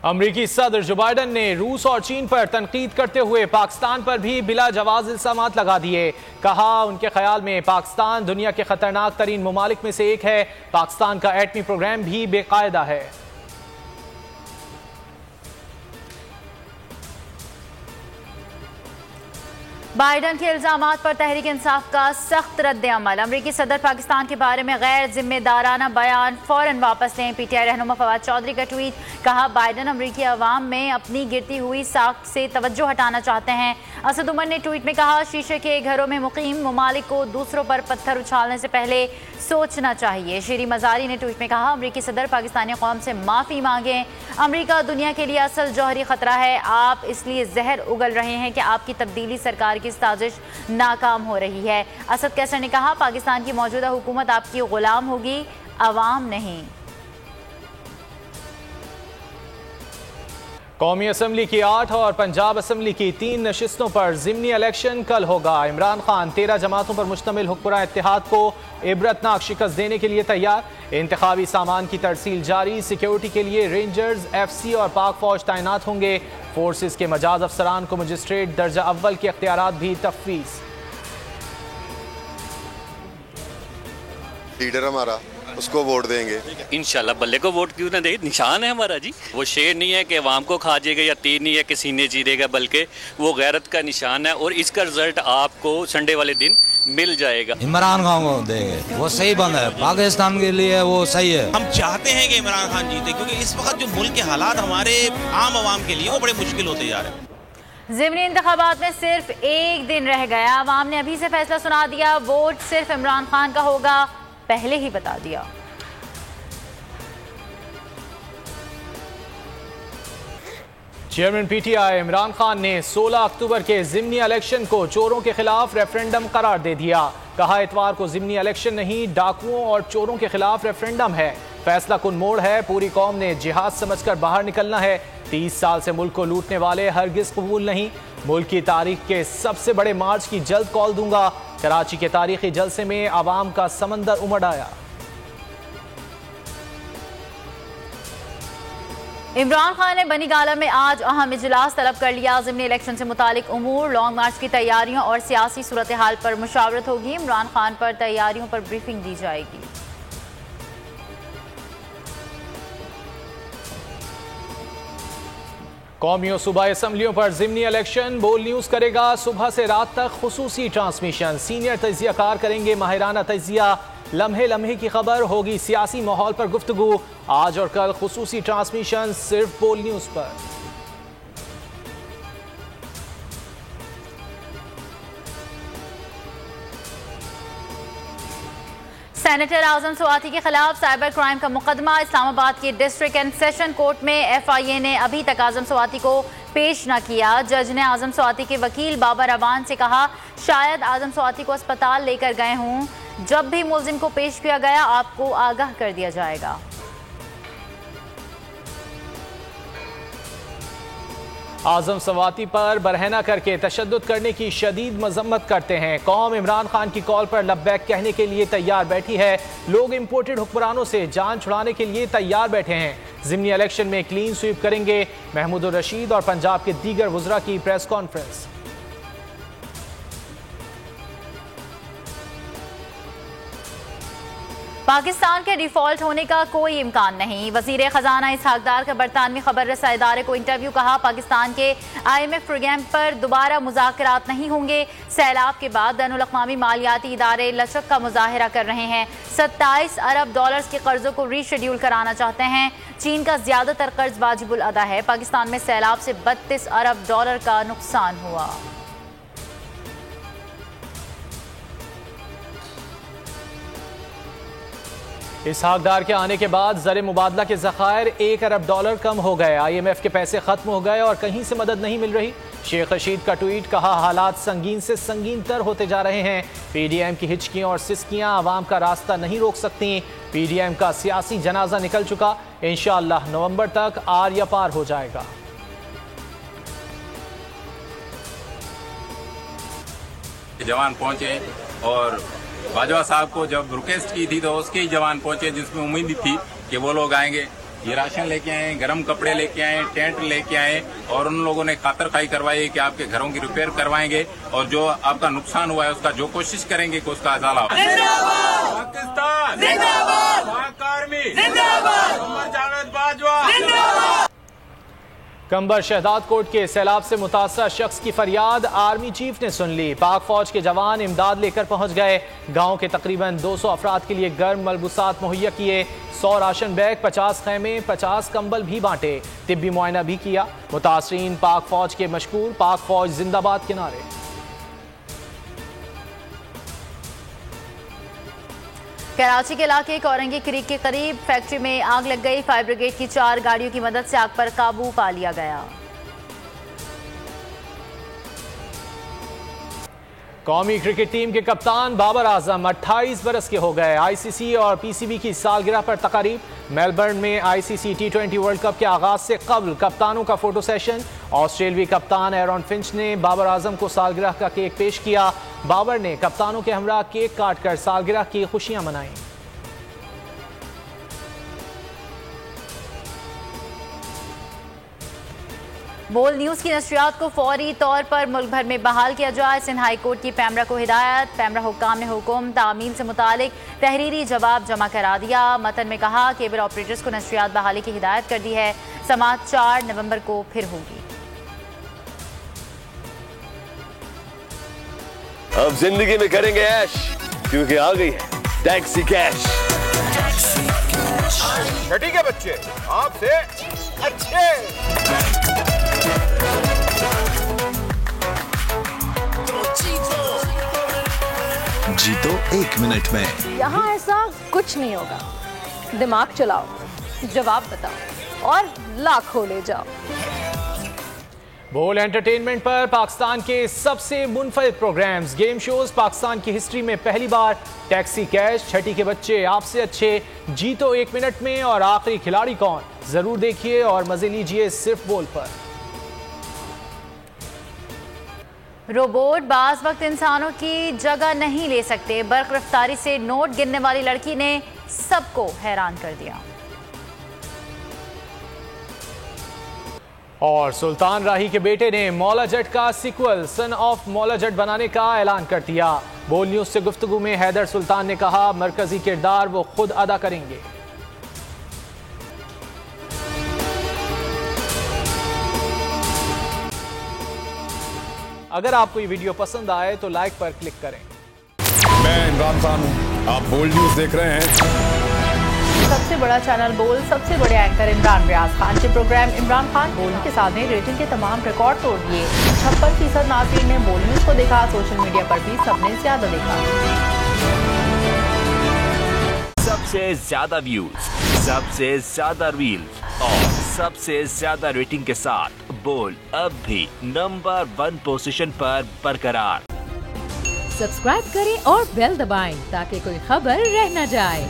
अमरीकी सदर जो बाइडन ने रूस और चीन पर तनकीद करते हुए पाकिस्तान पर भी बिला जवाज इल्जामात लगा दिए। कहा उनके ख्याल में पाकिस्तान दुनिया के खतरनाक तरीन ममालिक में से एक है। पाकिस्तान का एटमी प्रोग्राम भी बेकायदा है। बाइडन के इल्जामात पर तहरीक इंसाफ का सख्त रद्द अमल। अमरीकी सदर पाकिस्तान के बारे में गैर जिम्मेदाराना बयान फौरन वापस लें। पीटीआई रहनुमा फवाद चौधरी का ट्वीट। कहा बाइडन अमरीकी अवाम में अपनी गिरती हुई साख से तवज्जो हटाना चाहते हैं। असद उमर ने ट्वीट में कहा शीशे के घरों में मुकीम ममालिक को दूसरों पर पत्थर उछालने से पहले सोचना चाहिए। शीरी मजारी ने ट्वीट में कहा अमरीकी सदर पाकिस्तानी कौम से माफ़ी मांगें। अमरीका दुनिया के लिए असल जौहरी खतरा है। आप इसलिए जहर उगल रहे हैं कि आपकी तब्दीली सरकार की साजिश नाकाम हो रही है। असद कैसर ने कहा पाकिस्तान की मौजूदा हुकूमत आपकी गुलाम होगी, अवाम नहीं। कौमी असम्बली की 8 और पंजाब असम्बली की 3 नशिस्तों पर ज़िमनी इलेक्शन कल होगा। इमरान खान 13 जमातों पर मुश्तमिल हुक्मरान इत्तेहाद को इबरतनाक शिकस्त देने के लिए तैयार। इंतखाबी सामान की तरसील जारी। सिक्योरिटी के लिए रेंजर्स, FC और पाक फौज तैनात होंगे। फोर्सेस के मजाज अफसरान को मजिस्ट्रेट दर्जा अव्वल के अख्तियारात भी तफवीज़। लीडर हमारा, उसको वोट देंगे इंशाल्लाह। बल्ले को वोट क्यों ना दे, निशान है हमारा जी। वो शेर नहीं है कि अवाम को खा जाएगा या तीर नहीं है कि सीने चीरेगा, बल्कि वो गैरत का निशान है और इसका रिजल्ट आपको संडे वाले दिन मिल जाएगा। इमरान खान को देंगे, वो सही बंदा है, पाकिस्तान के लिए वो सही है। हम चाहते हैं कि इमरान खान जीते, क्योंकि इस वक्त जो मुल्क के हालात हमारे आम आवाम के लिए वो बड़े मुश्किल होते जा रहे हैं। ज़िमनी इंतखाबात में सिर्फ एक दिन रह गया। अवाम ने अभी से फैसला सुना दिया। वोट सिर्फ इमरान खान का होगा, पहले ही बता दिया। चेयरमैन PTI इमरान खान ने 16 अक्टूबर के ज़िमनी इलेक्शन को चोरों के खिलाफ रेफरेंडम करार दे दिया। कहा इतवार को ज़िमनी इलेक्शन नहीं, डाकुओं और चोरों के खिलाफ रेफरेंडम है। फैसला कुन मोड़ है। पूरी कौम ने जिहाद समझकर बाहर निकलना है। 30 साल से मुल्क को लूटने वाले हरगिज कबूल नहीं। मुल्क की तारीख के सबसे बड़े मार्च की जल्द कॉल दूंगा। कराची के तारीखी जलसे में आवाम का समंदर उमड़ आया। इमरान खान ने बनी गाला में आज अहम इजलास तलब कर लिया। ज़िमनी इलेक्शन से मुतालिक उमूर, लॉन्ग मार्च की तैयारियों और सियासी सूरत हाल पर मुशावरत होगी। इमरान खान पर तैयारियों पर ब्रीफिंग दी जाएगी। कौमी और सूबाई असम्बलियों पर ज़िमनी इलेक्शन बोल न्यूज़ करेगा। सुबह से रात तक खुसूसी ट्रांसमिशन। सीनियर तजियाकार करेंगे माहिराना तजिया। लम्हे लम्हे की खबर होगी। सियासी माहौल पर गुफ्तगू। आज और कल खुसूसी ट्रांसमिशन सिर्फ बोल न्यूज़ पर। सेनेटर आजम स्वाति के खिलाफ साइबर क्राइम का मुकदमा। इस्लामाबाद के डिस्ट्रिक्ट एंड सेशन कोर्ट में FIA ने अभी तक आजम स्वाति को पेश न किया। जज ने आजम स्वाति के वकील बाबर अवान से कहा शायद आजम स्वाति को अस्पताल लेकर गए हों। जब भी मुल्जिम को पेश किया गया आपको आगाह कर दिया जाएगा। आजम स्वाति पर बरहना करके तशद्दुद करने की शदीद मजम्मत करते हैं। कौम इमरान खान की कॉल पर लब्बैक कहने के लिए तैयार बैठी है। लोग इम्पोर्टेड हुक्मरानों से जान छुड़ाने के लिए तैयार बैठे हैं। ज़िमनी इलेक्शन में क्लीन स्वीप करेंगे। महमूद रशीद और पंजाब के दीगर वज़रा की प्रेस कॉन्फ्रेंस। पाकिस्तान के डिफॉल्ट होने का कोई इम्कान नहीं। वज़ीर ख़जाना इसहाक डार का बरतानवी खबर रसा इदारे को इंटरव्यू। कहा पाकिस्तान के IMF प्रोग्राम पर दोबारा मुज़ाकरात नहीं होंगे। सैलाब के बाद बैनुल अक़वामी मालियाती इदारे लचक का मुजाहिरा कर रहे हैं। 27 अरब डॉलर्स के कर्जों को रीशेड्यूल कराना चाहते हैं। चीन का ज़्यादातर कर्ज वाजिबुल अदा है। पाकिस्तान में सैलाब से 32 अरब डॉलर का नुकसान हुआ। इसहाक डार के आने के बाद ज़र मुबादला के ज़खायर 1 अरब डॉलर कम हो गए। IMF के पैसे खत्म हो गए और कहीं से मदद नहीं मिल रही। शेख रशीद का ट्वीट। कहा हालात संगीन से संगीन तर होते जा रहे हैं। PDM की हिचकियाँ और सिस्कियाँ आवाम का रास्ता नहीं रोक सकती। PDM का सियासी जनाजा निकल चुका। इंशाअल्लाह नवंबर तक आर या पार हो जाएगा। जवान पहुंचे और बाजवा साहब को जब रिक्वेस्ट की थी तो उसके ही जवान पहुंचे, जिसमें उम्मीद थी कि वो लोग आएंगे। ये राशन लेके आए, गर्म कपड़े लेके आए, टेंट लेके आए और उन लोगों ने खातर खाई करवाई कि आपके घरों की रिपेयर करवाएंगे और जो आपका नुकसान हुआ है उसका जो कोशिश करेंगे कि उसका अदाला हो। पाकिस्तान जिंदाबाद, पाक आर्मी जिंदाबाद, उमर जावेद बाजवा। कंबर शहदाद कोट के सैलाब से मुतासर शख्स की फरियाद आर्मी चीफ ने सुन ली। पाक फौज के जवान इमदाद लेकर पहुंच गए। गांव के तकरीबन 200 अफराद के लिए गर्म मलबूसात मुहैया किए। 100 राशन बैग, 50 खैमे, 50 कंबल भी बांटे। तिब्बी मुआयना भी किया। मुतासरीन पाक फौज के मशकूर, पाक फौज जिंदाबाद के नारे। कराची के इलाके कोरंगी क्रीक के करीब फैक्ट्री में आग लग गई। फायर ब्रिगेड की 4 गाड़ियों की मदद से आग पर काबू पा लिया गया। कौमी क्रिकेट टीम के कप्तान बाबर आजम 28 बरस के हो गए। आईसीसी और पीसीबी की सालगिरह पर तकारीब। मेलबर्न में आईसीसी T20 वर्ल्ड कप के आगाज से कबल कप्तानों का फोटो सेशन। ऑस्ट्रेलियाई कप्तान एरॉन फिंच ने बाबर आजम को सालगिरह का केक पेश किया। बाबर ने कप्तानों के हमरा केक काटकर सालगिरह की खुशियां मनाई। बोल न्यूज की नशरियात को फौरी तौर पर मुल्क भर में बहाल किया जाए। सिंध हाई कोर्ट की पैमरा को हिदायत। पैमरा हुक्काम ने हुक्म तामील से मुतालिक तहरीरी जवाब जमा करा दिया। मतन में कहा केबल ऑपरेटर्स को नशरियात बहाली की हिदायत कर दी है। समाअत 4 नवंबर को फिर होगी। अब जिंदगी में करेंगे ऐश क्योंकि आ गई है टैक्सी कैश। छठी के बच्चे आपसे अच्छे। जीतो 1 मिनट में। यहाँ ऐसा कुछ नहीं होगा। दिमाग चलाओ, जवाब बताओ और लाखों ले जाओ। बोल एंटरटेनमेंट पर पाकिस्तान के सबसे मुनफरिद प्रोग्राम्स, गेम शोज पाकिस्तान की हिस्ट्री में पहली बार। टैक्सी कैश, छठी के बच्चे आपसे अच्छे, जीतो 1 मिनट में और आखिरी खिलाड़ी कौन, जरूर देखिए और मजे लीजिए सिर्फ बोल पर। रोबोट बाज वक्त इंसानों की जगह नहीं ले सकते। बर्क रफ्तारी से नोट गिनने वाली लड़की ने सबको हैरान कर दिया। और सुल्तान राही के बेटे ने मौला जट का sequel son of Maula Jatt बनाने का ऐलान कर दिया। बोल न्यूज से गुफ्तगू में हैदर सुल्तान ने कहा मरकजी किरदार वो खुद अदा करेंगे। अगर आपको ये वीडियो पसंद आए तो लाइक पर क्लिक करें। मैं इमरान खान हूं, आप बोल्ड न्यूज देख रहे हैं। सबसे बड़ा चैनल बोल, सबसे बड़े एंकर इमरान रियाज खान के प्रोग्राम इमरान खान बोल के साथ में रेटिंग के तमाम रिकॉर्ड तोड़ दिए। 56% नाज़रीन ने बोल न्यूज को देखा। सोशल मीडिया पर भी सबने ज्यादा देखा। सबसे ज्यादा व्यूज, सबसे ज्यादा रील्स और सबसे ज्यादा रेटिंग के साथ बोल अब भी नंबर 1 पोजीशन पर बरकरार। सब्सक्राइब करें और बेल दबाएं ताकि कोई खबर रह न जाए।